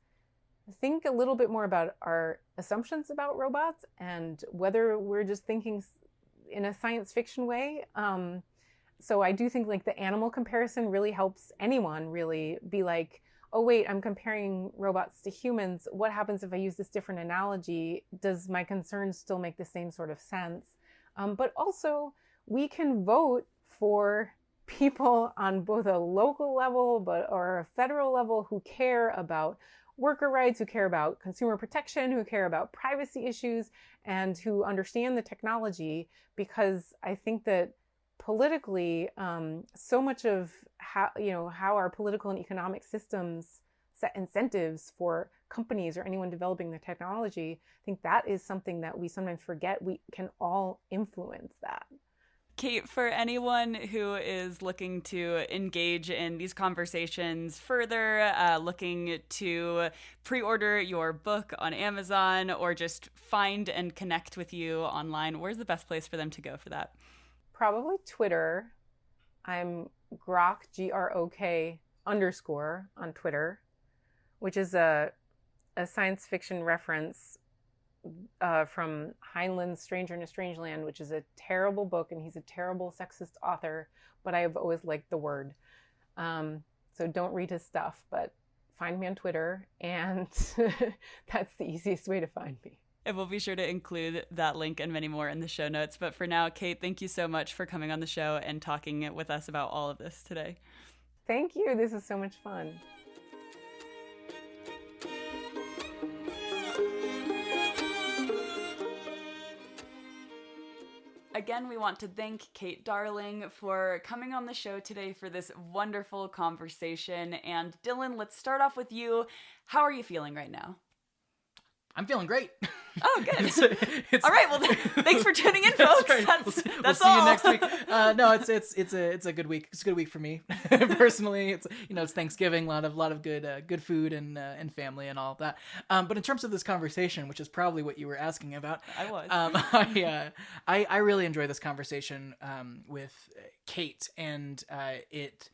think a little bit more about our assumptions about robots and whether we're just thinking in a science fiction way. So I do think like the animal comparison really helps anyone really be like, oh wait, I'm comparing robots to humans. What happens if I use this different analogy? Does my concerns still make the same sort of sense? But also we can vote for people on both a local level or a federal level who care about worker rights, who care about consumer protection, who care about privacy issues, and who understand the technology, because I think that politically, so much of how our political and economic systems set incentives for companies or anyone developing the technology, I think that is something that we sometimes forget. We can all influence that. Kate, for anyone who is looking to engage in these conversations further, looking to pre-order your book on Amazon or just find and connect with you online, where's the best place for them to go for that? Probably Twitter. I'm Grok, Grok _ on Twitter, which is a science fiction reference from Heinlein's Stranger in a Strange Land, which is a terrible book, and he's a terrible sexist author, but I have always liked the word. So don't read his stuff, but find me on Twitter, and that's the easiest way to find me. And we'll be sure to include that link and many more in the show notes. But for now, Kate, thank you so much for coming on the show and talking with us about all of this today. Thank you. This is so much fun. Again, we want to thank Kate Darling for coming on the show today for this wonderful conversation. And Dylan, let's start off with you. How are you feeling right now? I'm feeling great. Oh, good. All right. Well, thanks for tuning in, folks. That's, right. That's see all. you next week. No, it's a good week. It's a good week for me personally. It's Thanksgiving, a lot of good food and family and all of that. But in terms of this conversation, which is probably what you were asking about, I was. I really enjoy this conversation with Kate, and it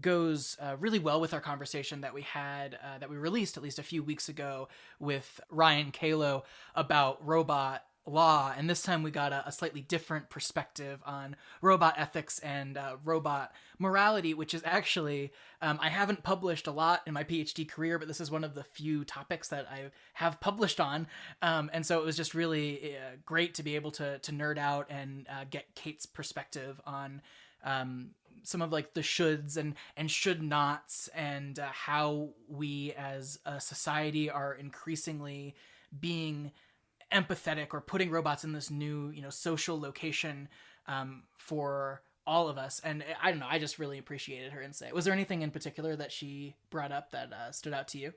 goes really well with our conversation that we had, that we released at least a few weeks ago with Ryan Kalo about robot law. And this time we got a slightly different perspective on robot ethics and robot morality, which is actually, I haven't published a lot in my PhD career, but this is one of the few topics that I have published on. And so it was just really great to be able to nerd out and get Kate's perspective on some of like the shoulds and should nots, and how we as a society are increasingly being empathetic or putting robots in this new, social location for all of us. And I don't know, I just really appreciated her insight. Was there anything in particular that she brought up that stood out to you?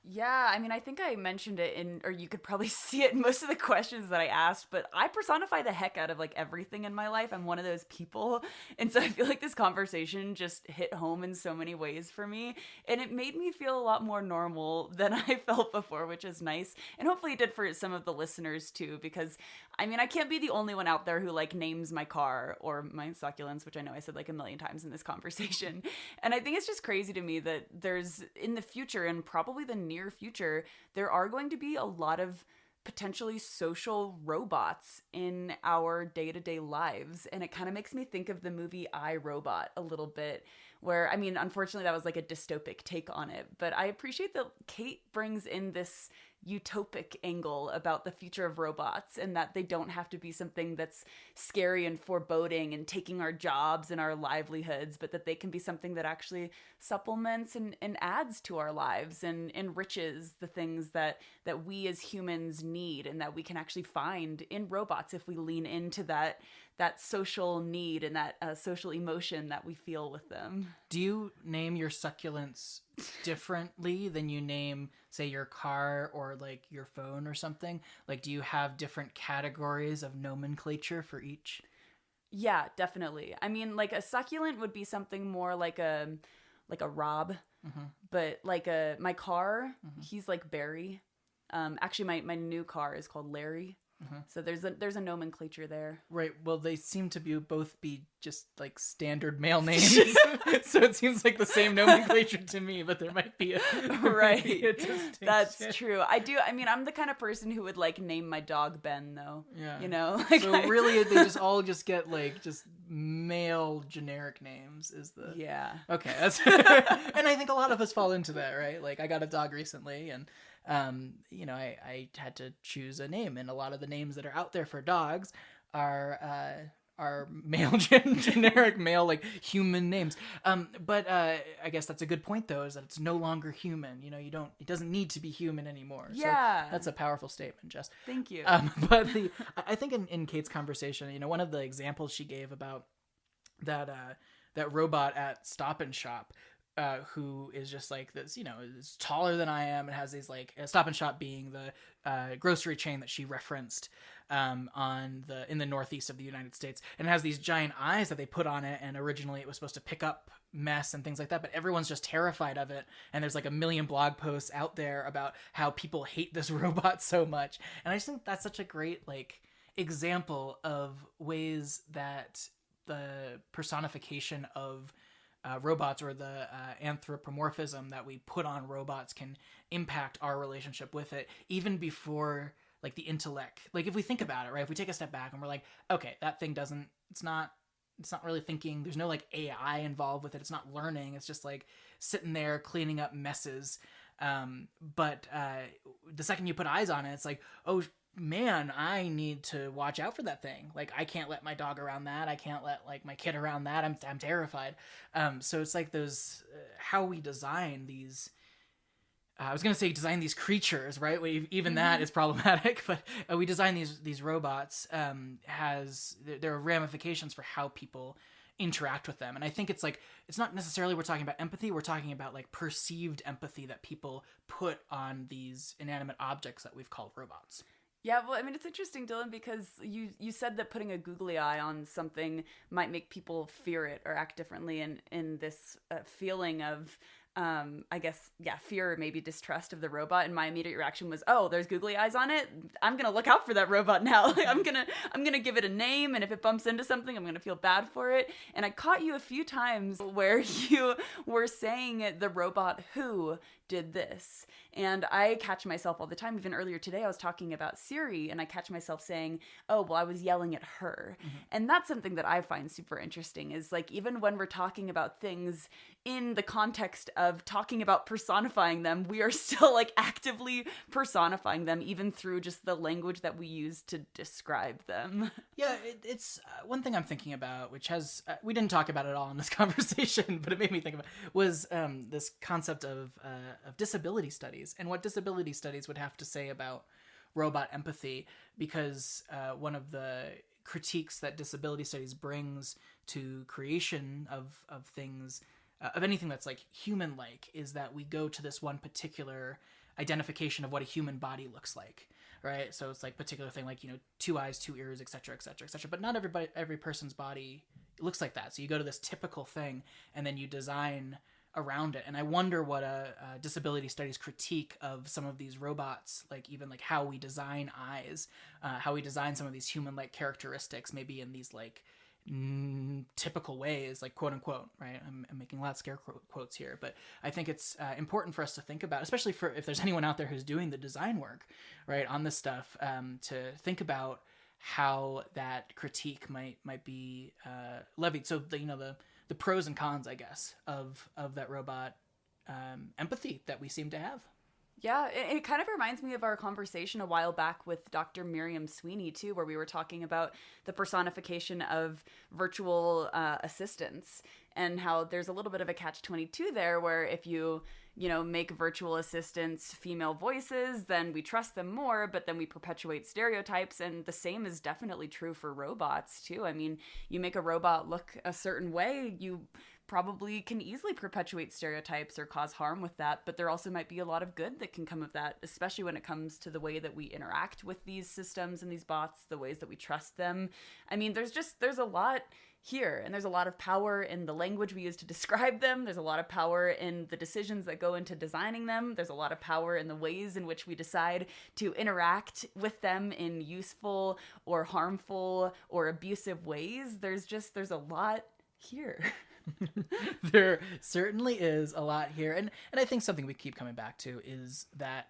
Yeah, I mean, I think I mentioned it or you could probably see it in most of the questions that I asked, but I personify the heck out of like everything in my life. I'm one of those people. And so I feel like this conversation just hit home in so many ways for me. And it made me feel a lot more normal than I felt before, which is nice. And hopefully it did for some of the listeners too, because I mean, I can't be the only one out there who like names my car or my succulents, which I know I said like a million times in this conversation. And I think it's just crazy to me that there's in the future, and probably the near future, there are going to be a lot of potentially social robots in our day-to-day lives. And it kind of makes me think of the movie I, Robot a little bit, where, I mean, unfortunately that was like a dystopic take on it, but I appreciate that Kate brings in this utopic angle about the future of robots, and that they don't have to be something that's scary and foreboding and taking our jobs and our livelihoods, but that they can be something that actually supplements and adds to our lives and enriches the things that we as humans need, and that we can actually find in robots if we lean into that social need and that social emotion that we feel with them. Do you name your succulents differently than you name, say, your car or like your phone or something? Like, do you have different categories of nomenclature for each? Yeah, definitely. I mean, like a succulent would be something more like a Rob, Mm-hmm. but like my car, Mm-hmm. he's like Barry. Actually, my new car is called Larry. Mm-hmm. So there's a nomenclature there. Right. Well, they seem to both be just like standard male names, so it seems like the same nomenclature to me. But there might be a right. a distinction. That's true. I mean, I'm the kind of person who would like name my dog Ben, though. Yeah. Like, so really, they just all get like just male generic names. Is the yeah. Okay. That's and I think a lot of us fall into that, right? Like I got a dog recently, and I had to choose a name, and a lot of the names that are out there for dogs are male generic male, like human names. But I guess that's a good point though, is that it's no longer human. It doesn't need to be human anymore. Yeah. So that's a powerful statement, Jess. Thank you. But I think in Kate's conversation, one of the examples she gave about that robot at Stop and Shop, who is just like this, is taller than I am, and has these like Stop and Shop being the grocery chain that she referenced in the northeast of the United States, and it has these giant eyes that they put on it, and originally it was supposed to pick up mess and things like that, but everyone's just terrified of it, and there's like a million blog posts out there about how people hate this robot so much. And I just think that's such a great like example of ways that the personification of robots, or the anthropomorphism that we put on robots, can impact our relationship with it, even before like the intellect. Like if we think about it, right? If we take a step back and we're like, okay, that thing it's not really thinking. There's no like AI involved with it. It's not learning. It's just like sitting there cleaning up messes. But the second you put eyes on it, it's like, oh man, I need to watch out for that thing. Like I can't let my dog around that. I can't let like my kid around that. I'm terrified. So it's like those how we design these I was going to say design these creatures, right? Even that is problematic, but we design these robots. There are ramifications for how people interact with them. And I think it's not necessarily we're talking about empathy. We're talking about like perceived empathy that people put on these inanimate objects that we've called robots. Yeah, well, I mean, it's interesting, Dylan, because you said that putting a googly eye on something might make people fear it or act differently in this feeling of, I guess, fear or maybe distrust of the robot. And my immediate reaction was, oh, there's googly eyes on it. I'm going to look out for that robot now. Like, I'm going to give it a name. And if it bumps into something, I'm going to feel bad for it. And I caught you a few times where you were saying the robot who did this. And I catch myself all the time. Even earlier today, I was talking about Siri, and I catch myself saying, oh, well, I was yelling at her. Mm-hmm. And that's something that I find super interesting is like, even when we're talking about things in the context of talking about personifying them, we are still like actively personifying them, even through just the language that we use to describe them. Yeah, it's one thing I'm thinking about, which has, we didn't talk about it all in this conversation, but it made me think about it, was this concept of disability studies and what disability studies would have to say about robot empathy, because one of the critiques that disability studies brings to creation of things, of anything that's like human-like, is that we go to this one particular identification of what a human body looks like, right? So it's like particular thing, like, you know, 2 eyes, 2 ears, etc., etc., etc. But not every person's body looks like that. So you go to this typical thing, and then you design around it. And I wonder what a disability studies critique of some of these robots, like even like how we design eyes, how we design some of these human-like characteristics, maybe in these like typical ways, like quote unquote, right? I'm making a lot of scare quotes here, but I think it's important for us to think about, especially for if there's anyone out there who's doing the design work, right, on this stuff, to think about how that critique might be levied. So the pros and cons, I guess, of that robot empathy that we seem to have. Yeah, it kind of reminds me of our conversation a while back with Dr. Miriam Sweeney, too, where we were talking about the personification of virtual assistants and how there's a little bit of a catch-22 there, where if you make virtual assistants female voices, then we trust them more, but then we perpetuate stereotypes. And the same is definitely true for robots, too. I mean, you make a robot look a certain way, you probably can easily perpetuate stereotypes or cause harm with that, but there also might be a lot of good that can come of that, especially when it comes to the way that we interact with these systems and these bots, the ways that we trust them. I mean, there's a lot here, and there's a lot of power in the language we use to describe them. There's a lot of power in the decisions that go into designing them. There's a lot of power in the ways in which we decide to interact with them in useful or harmful or abusive ways. There's a lot here. There certainly is a lot here. And I think something we keep coming back to is that,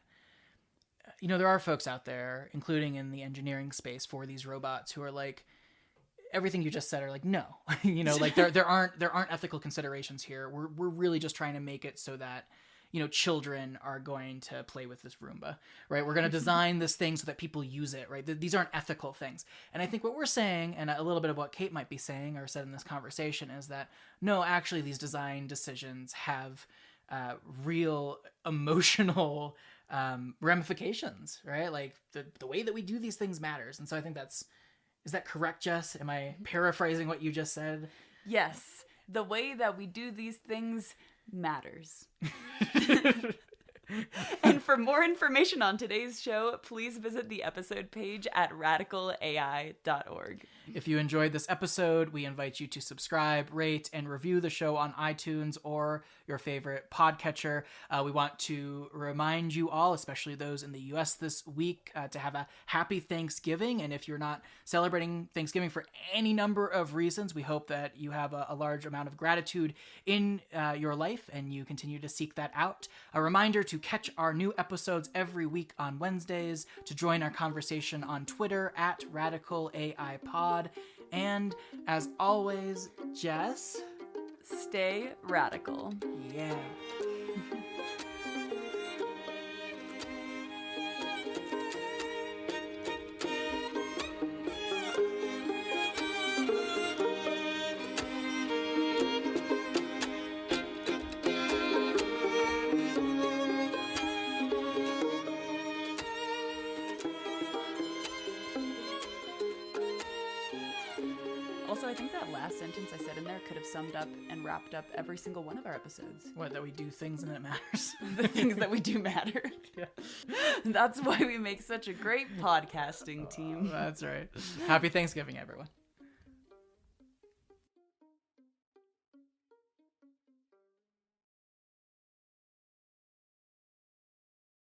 there are folks out there, including in the engineering space for these robots, who are like, everything you just said are like, no, like there aren't ethical considerations here. We're really just trying to make it so that, children are going to play with this Roomba, right? We're going to design this thing so that people use it, right? These aren't ethical things. And I think what we're saying, and a little bit of what Kate might be saying or said in this conversation, is that, no, actually these design decisions have real emotional ramifications, right? Like the way that we do these things matters. And so I think is that correct, Jess? Am I paraphrasing what you just said? Yes. The way that we do these things matters. And for more information on today's show, please visit the episode page at radicalai.org. If you enjoyed this episode, we invite you to subscribe, rate, and review the show on iTunes or your favorite podcatcher. We want to remind you all, especially those in the U.S. this week, to have a happy Thanksgiving. And if you're not celebrating Thanksgiving for any number of reasons, we hope that you have a large amount of gratitude in your life and you continue to seek that out. A reminder to catch our new episodes every week on Wednesdays, to join our conversation on Twitter at RadicalAIPod. And as always, Jess, stay radical. Yeah. Also, I think that last sentence I said in there could have summed up and wrapped up every single one of our episodes. What, that we do things and it matters? The things that we do matter. Yeah. That's why we make such a great podcasting team. That's right. Happy Thanksgiving, everyone.